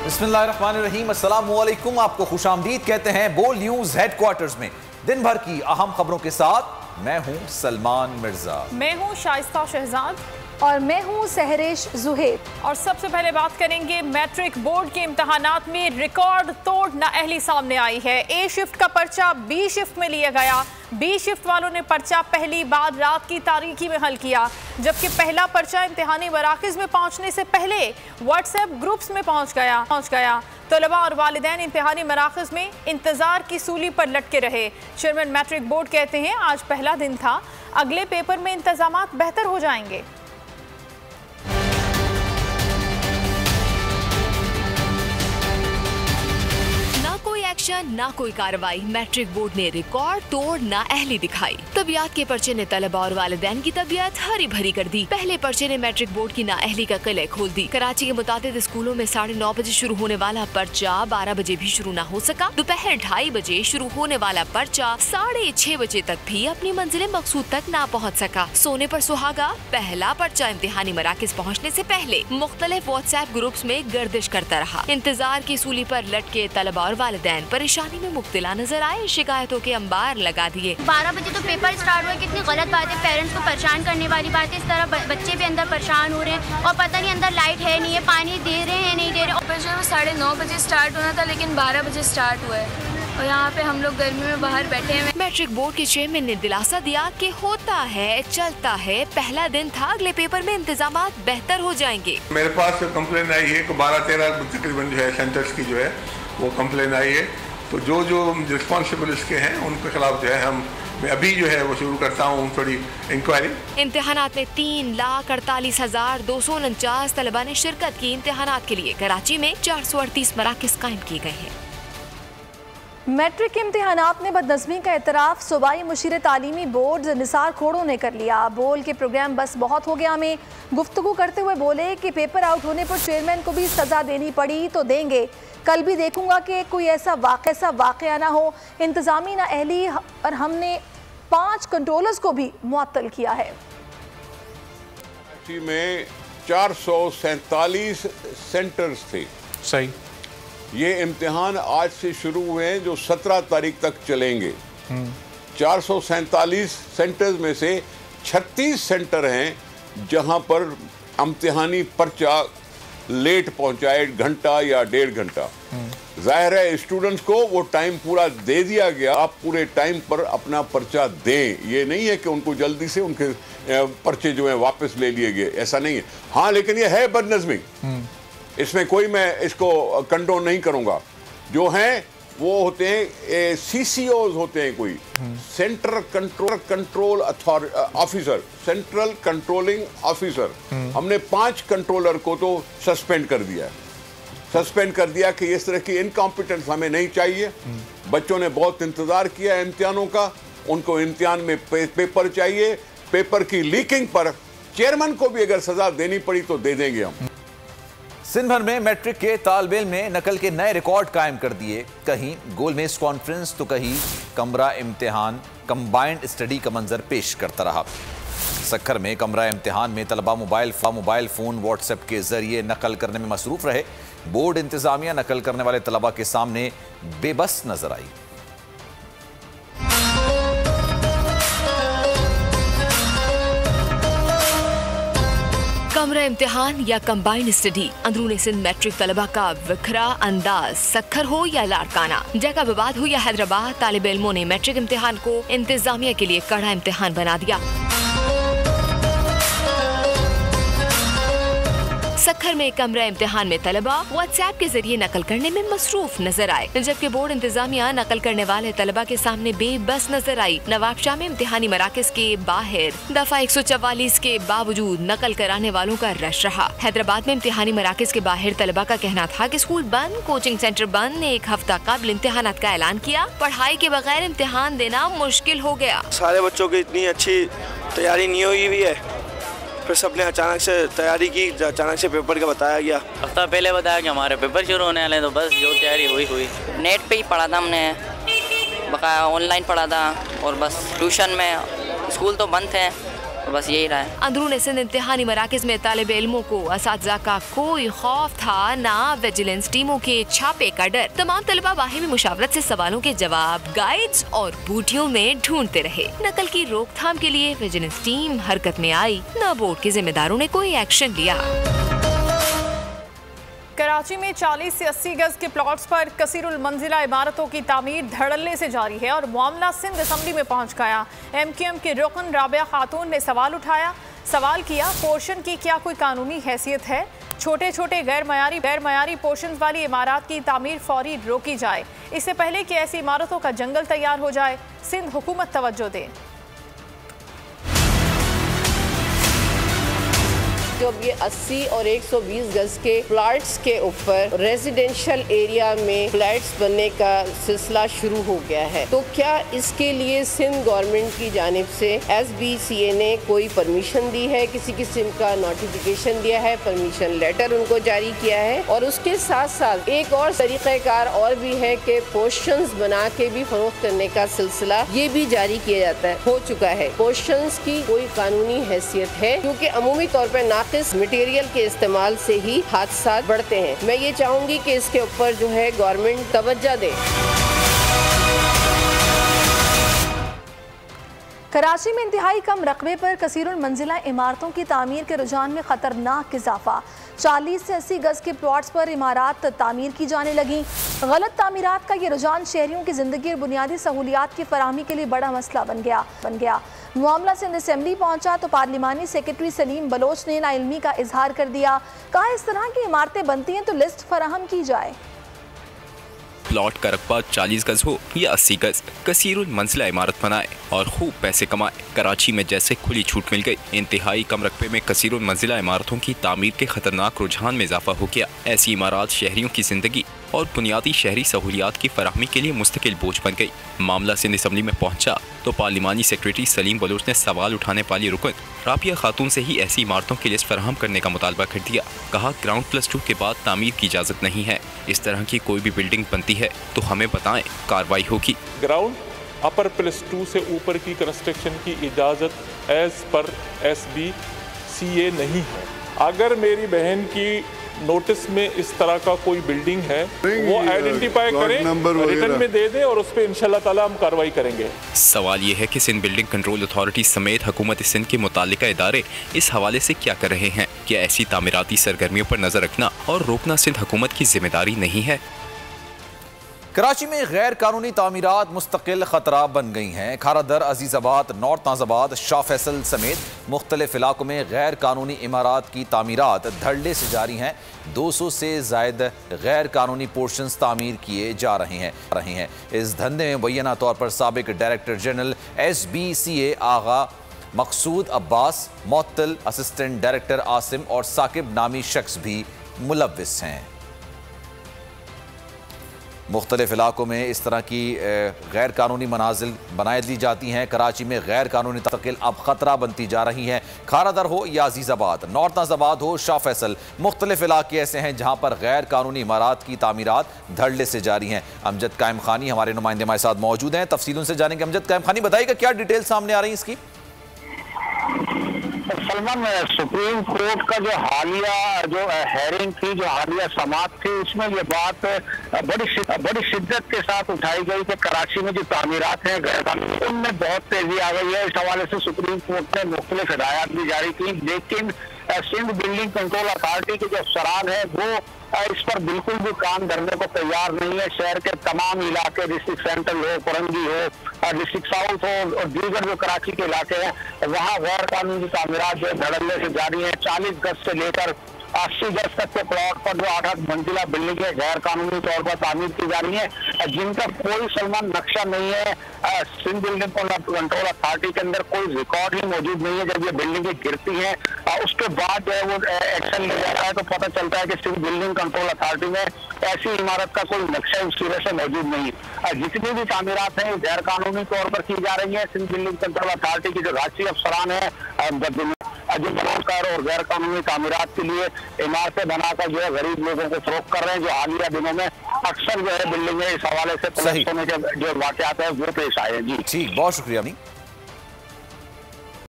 बिस्मिल्लाहिर्रहमानिर्रहीम, अस्सलामुअलैकुम। आपको खुशामदीद कहते हैं बोल न्यूज हेडक्वार्टर्स में। दिन भर की अहम खबरों के साथ मैं हूं सलमान मिर्जा, मैं हूं शाइस्ता शहजाद और मैं हूं सहरिश जुहेब। और सबसे पहले बात करेंगे मैट्रिक बोर्ड के इम्तहानात में रिकॉर्ड तोड़ नाअहली सामने आई है। ए शिफ्ट का पर्चा बी शिफ्ट में लिया गया। बी शिफ्ट वालों ने पर्चा पहली बार रात की तारीकी में हल किया, जबकि पहला पर्चा इम्तिहानी मराकज़ में पहुंचने से पहले व्हाट्सएप ग्रुप्स में पहुंच गया। तलबा और वालिदैन इम्तिहानी मराकज़ में इंतज़ार की सूली पर लटके रहे। चेयरमैन मैट्रिक बोर्ड कहते हैं आज पहला दिन था, अगले पेपर में इंतजामात बेहतर हो जाएंगे। ना कोई कार्रवाई, मैट्रिक बोर्ड ने रिकॉर्ड तोड़ नाअहली दिखाई। तबियत के पर्चे ने तलबा और वालिदैन की तबियत हरी भरी कर दी। पहले पर्चे ने मैट्रिक बोर्ड की नाअहली का किले खोल दी। कराची के मुताबिक स्कूलों में 9:30 बजे शुरू होने वाला पर्चा 12 बजे भी शुरू न हो सका। दोपहर 2:30 बजे शुरू होने वाला पर्चा 6:30 बजे तक भी अपनी मंजिल मकसूद तक ना पहुँच सका। सोने पर सुहागा, पहला पर्चा इम्तिहानी मराकज़ पहुँचने से पहले मुख्तलिफ व्हाट्सएप ग्रुप्स में गर्दिश करता रहा। इंतजार की सूली पर लटके तलबा और वालिदैन परेशानी में मुब्तला नजर आए। शिकायतों के अंबार लगा दिए। 12 बजे तो पेपर स्टार्ट हुआ, कितनी गलत बात है, पेरेंट्स को परेशान करने वाली बात है। इस तरह बच्चे भी अंदर परेशान हो रहे हैं और पता नहीं अंदर लाइट है नहीं है, पानी दे रहे हैं नहीं दे रहे। पेपर जो है 9:30 बजे स्टार्ट होना था, लेकिन 12 बजे स्टार्ट हुआ है और यहाँ पे हम लोग गर्मी में बाहर बैठे हैं। मैट्रिक बोर्ड के चेयरमैन ने दिलासा दिया कि होता है, चलता है, पहला दिन था, अगले पेपर में इंतजामात बेहतर हो जाएंगे। मेरे पास कंप्लेन आई है कि 12-13 तकरीबन जो है सेंटर्स की जो है वो कंप्लेन आई है, तो जो रिस्पॉन्सिबल इसके हैं उनके खिलाफ जो है मैं अभी जो है वो शुरू करता हूँ थोड़ी इंक्वायरी। इम्तिहानात में 3,48,249 तलबा ने शिरकत की। इम्तिहानात के लिए कराची में 438 मराकज़ कायम किए गए हैं। मैट्रिक के इम्तिहानात में बदनज़मी का एतराफ़ सूबाई मुशीर तालीमी बोर्ड निसार खोड़ों ने कर लिया। बोल के प्रोग्राम बस बहुत हो गया में गुफ्तगू करते हुए बोले कि पेपर आउट होने पर चेयरमैन को भी सज़ा देनी पड़ी तो देंगे, कल भी देखूंगा कि कोई ऐसा वाक़या ना हो। इंतज़ामी नाअहली और हमने 5 कंट्रोलर्स को भी मुअत्तल किया है। में 447 सेंटर्स थे। सही। ये इम्तिहान आज से शुरू हुए हैं जो 17 तारीख तक चलेंगे। 447 सेंटर्स में से 36 सेंटर हैं जहां पर इम्तिहानी पर्चा लेट पहुंचा, 1 घंटा या 1.5 घंटा। जाहिर है स्टूडेंट्स को वो टाइम पूरा दे दिया गया, आप पूरे टाइम पर अपना पर्चा दें। ये नहीं है कि उनको जल्दी से उनके पर्चे जो है वापस ले लिए गए, ऐसा नहीं है। हाँ, लेकिन ये है बदनज़मी, इसमें कोई मैं इसको कंडोन नहीं करूंगा। जो हैं वो होते हैं CCOs होते हैं, कोई central control officer, central controlling officer. हमने 5 कंट्रोलर को तो सस्पेंड कर दिया कि इस तरह की इनकॉम्पिटेंस हमें नहीं चाहिए। बच्चों ने बहुत इंतजार किया है इम्तिहानों का, उनको इम्तिहान में पेपर चाहिए। पेपर की लीकिंग पर चेयरमैन को भी अगर सजा देनी पड़ी तो दे देंगे हम। सिंध भर में मैट्रिक के तालिब इल्म ने नकल के नए रिकॉर्ड कायम कर दिए। कहीं गोल मेज कॉन्फ्रेंस तो कहीं कमरा इम्तिहान कंबाइंड स्टडी का मंजर पेश करता रहा। सक्खर में कमरा इम्तिहान में तलबा मोबाइल फ़ोन व्हाट्सएप के जरिए नकल करने में मसरूफ रहे। बोर्ड इंतजामिया नकल करने वाले तलबा के सामने बेबस नजर आई। कमरा इम्तिहान या कंबाइंड स्टडी, अंदरूनी सिंध मैट्रिक तलबा का विखरा अंदाज। सक्खर हो या लाड़काना, जैकबाबाद हो या हैदराबाद, तालिब इल्मों ने मैट्रिक इम्तिहान को इंतजामिया के लिए कड़ा इम्तिहान बना दिया। सक्खर में कमरा इम्तिहान में तलबा व्हाट्सएप के जरिए नकल करने में मसरूफ नजर आए, जबकि बोर्ड इंतजामिया नकल करने वाले तलबा के सामने बेबस नजर आई। नवाबशाह में इम्तिहानी मराकज़ के बाहर दफा 144 के बावजूद नकल कराने वालों का रश रहा। हैदराबाद में इम्तिहानी मराकज़ के बाहर तलबा का कहना था कि स्कूल बंद, कोचिंग सेंटर बंद। 1 हफ्ता कबल इम्तिहानात का ऐलान किया। पढ़ाई के बगैर इम्तिहान देना मुश्किल हो गया। सारे बच्चों की इतनी अच्छी तैयारी नहीं हुई भी है, फिर सबने अचानक से तैयारी की, अचानक से पेपर का बताया गया। हफ्ता पहले बताया कि हमारे पेपर शुरू होने वाले हैं, तो बस जो तैयारी हुई। नेट पे ही पढ़ा था हमने, बकाया ऑनलाइन पढ़ा था और बस ट्यूशन में। स्कूल तो बंद थे तो बस यही रहा है। अंदरून सिंध इम्तिहानी मराकज में तालिब इल्मों को असातिज़ा का कोई खौफ था, ना विजिलेंस टीमों के छापे का डर। तमाम तलबा बाहिमी मुशावरत से सवालों के जवाब गाइड्स और बूटियों में ढूंढते रहे। नकल की रोकथाम के लिए विजिलेंस टीम हरकत में आई, न बोर्ड के जिम्मेदारों ने कोई एक्शन लिया। कराची में 40 से 80 गज के प्लॉट्स पर कसीरुल मंजिला इमारतों की तामीर धड़ल्ले से जारी है और मामला सिंध असेंबली में पहुंच गया। MQM के रुकन राबिया खातून ने सवाल किया पोर्शन की क्या कोई कानूनी हैसियत है? छोटे छोटे गैर मयारी पोर्शन वाली इमारत की तामीर फौरी रोकी जाए, इससे पहले कि ऐसी इमारतों का जंगल तैयार हो जाए। सिंध हुकूमत तवज्जो दे। जब ये 80 और 120 गज के फ्लैट्स के ऊपर रेजिडेंशियल एरिया में फ्लैट्स बनने का सिलसिला शुरू हो गया है, तो क्या इसके लिए सिंध गवर्नमेंट की जानिब से SBCA ने कोई परमिशन दी है, किसी किस्म का नोटिफिकेशन दिया है, परमिशन लेटर उनको जारी किया है? और उसके साथ साथ एक और तरीक़ाकार और भी है कि पोर्शंस बना के भी फरोख्त करने का सिलसिला ये भी जारी किया जाता है, हो चुका है। पोर्शंस की कोई कानूनी हैसियत है, क्योंकि अमूमी तौर पर इस मटेरियल के इस्तेमाल से ही हादसा बढ़ते हैं। मैं ये चाहूंगी कि इसके ऊपर जो है गवर्नमेंट तवज्जो दे। कराची में इंतहाई कम रकबे पर कसीरुल मंजिला इमारतों की तामीर के रुझान में खतरनाक इजाफा। 40 से 80 गज के प्लॉट्स पर इमारत तामीर की जाने लगी। गलत तामीरात का ये रुझान शहरियों की जिंदगी और बुनियादी सहूलियात की फराहमी के लिए बड़ा मसला बन गया। मामला सिंध असेंबली पहुंचा तो पार्लिमानी सेक्रेटरी सलीम बलोच ने नाइल्मी का इजहार कर दिया। कहा इस तरह की इमारतें बनती हैं तो लिस्ट फराहम की जाए। प्लॉट का रकबा 40 गज हो या 80 गज, कसीरुल मंजिला इमारत बनाए और खूब पैसे कमाए। कराची में जैसे खुली छूट मिल गई। इंतहाई कम रकबे में कसीरुल मंजिला इमारतों की तामीर के खतरनाक रुझान में इजाफा हो गया। ऐसी इमारत शहरियों की जिंदगी और बुनियादी शहरी सहूलियात की फराहमी के लिए मुस्तकिल बोझ बन गई। मामला सिंध असेंबली में पहुंचा तो पार्लिमानी सेक्रेटरी सलीम बलोच ने सवाल उठाने वाली रुकन राबिया खातून से ही ऐसी इमारतों की लिस्ट फराहम करने का मुतालबा कर दिया। कहा ग्राउंड +2 के बाद तामीर की इजाज़त नहीं है। इस तरह की कोई भी बिल्डिंग बनती है तो हमें बताएं, कार्रवाई होगी। ग्राउंड अपर +2 से ऊपर की कंस्ट्रक्शन की इजाज़त एज पर SBCA नहीं है। अगर मेरी बहन की नोटिस में इस तरह का कोई बिल्डिंग है वो आइडेंटिफाई करें, रिटर्न में दे दें और उस पर इंशाल्लाह ताला हम कार्रवाई करेंगे। सवाल ये है कि सिंध बिल्डिंग कंट्रोल अथॉरिटी समेत हुकूमत सिंध के मुतालिका इदारे इस हवाले से क्या कर रहे हैं? क्या ऐसी तामीराती सरगर्मियों पर नजर रखना और रोकना सिंध हुकूमत की जिम्मेदारी नहीं है? कराची में गैर कानूनी तामीरात मुस्तकिल खतरा बन गई हैं। खारादर, अजीजाबाद, नॉर्थ नाजाबाद, शाह फैसल समेत मुख्तलिफ इलाकों में गैर कानूनी इमारात की तामीरात धड़ल्ले से जारी हैं। 200 से ज़ायद गैर कानूनी पोर्शंस तामीर किए जा रहे हैं। इस धंधे में मुबैना तौर पर साबिक डायरेक्टर जनरल SBCA आगा मकसूद अब्बास, मुअत्तल असिस्टेंट डायरेक्टर आसिम और साकिब नामी शख्स भी मुलव्विस हैं। मुख्तलिफ इलाकों में इस तरह की गैर कानूनी मनाजिल बनाई दी जाती हैं। कराची में गैर कानूनी तस्कील अब ख़तरा बनती जा रही हैं। खारादर हो या अजीज़ाबाद, नॉर्थ नाजाबाद हो, शाह फैसल, मुख्तलिफ इलाके ऐसे हैं जहाँ पर गैर कानूनी इमारात की तामीरात धड़ल्ले से जारी हैं। अमजद कायम खानी हमारे नुमाइंदे हमारे साथ मौजूद हैं, तफसीलों से जानेंगे। अमजद कायम खानी, बताइएगा क्या डिटेल सामने आ रही है इसकी? सलमान, सुप्रीम कोर्ट का जो हालिया हेयरिंग थी, जो हालिया समाअत थी, उसमें ये बात बड़ी शिद्दत के साथ उठाई गई कि कराची में जो तामीरात हैं गैर कानूनी, उनमें बहुत तेजी आ गई है। इस हवाले से सुप्रीम कोर्ट ने मुख्तलिफ हिदायत भी जारी की, लेकिन सिंध बिल्डिंग कंट्रोल अथॉरिटी के जो अफसरान हैं वो इस पर बिल्कुल भी काम धरने को तैयार नहीं है। शहर के तमाम इलाके, डिस्ट्रिक्ट सेंट्रल हो, फरंगी हो, डिस्ट्रिक्ट साउथ हो और दीगर जो कराची के इलाके हैं, वहाँ गैर कानूनी तामीरात जो धड़ल्ले से जारी है। 40 गज से लेकर 80 गज तक के प्लॉट पर जो 8-8 मंजिला बिल्डिंगें गैर कानूनी तौर पर तामीर की जा रही है, जिनका कोई सलमान नक्शा नहीं है। सिंध बिल्डिंग कंट्रोल अथॉरिटी के अंदर कोई रिकॉर्ड ही मौजूद नहीं है। जब ये बिल्डिंगें गिरती हैं उसके बाद जो है वो एक्शन लिया जाता है तो पता चलता है कि सिंध बिल्डिंग कंट्रोल अथॉरिटी में ऐसी इमारत का कोई नक्शा उस सिरे से मौजूद नहीं है। जितनी भी तामीरात हैं गैर कानूनी तौर पर की जा रही है। सिंध बिल्डिंग कंट्रोल अथॉरिटी के जो राष्ट्रीय अफसरान है जो बनाकर और गैर कानूनी तामीरात के लिए इमारतें बनाकर जो है गरीब लोगों को फरोख्त कर रहे हैं, जो हालिया दिनों में अक्सर जो है बिल्डिंग इस हवाले से पलट होने के जो वाकयात है वो पेश आए हैं। जी ठीक, बहुत शुक्रिया।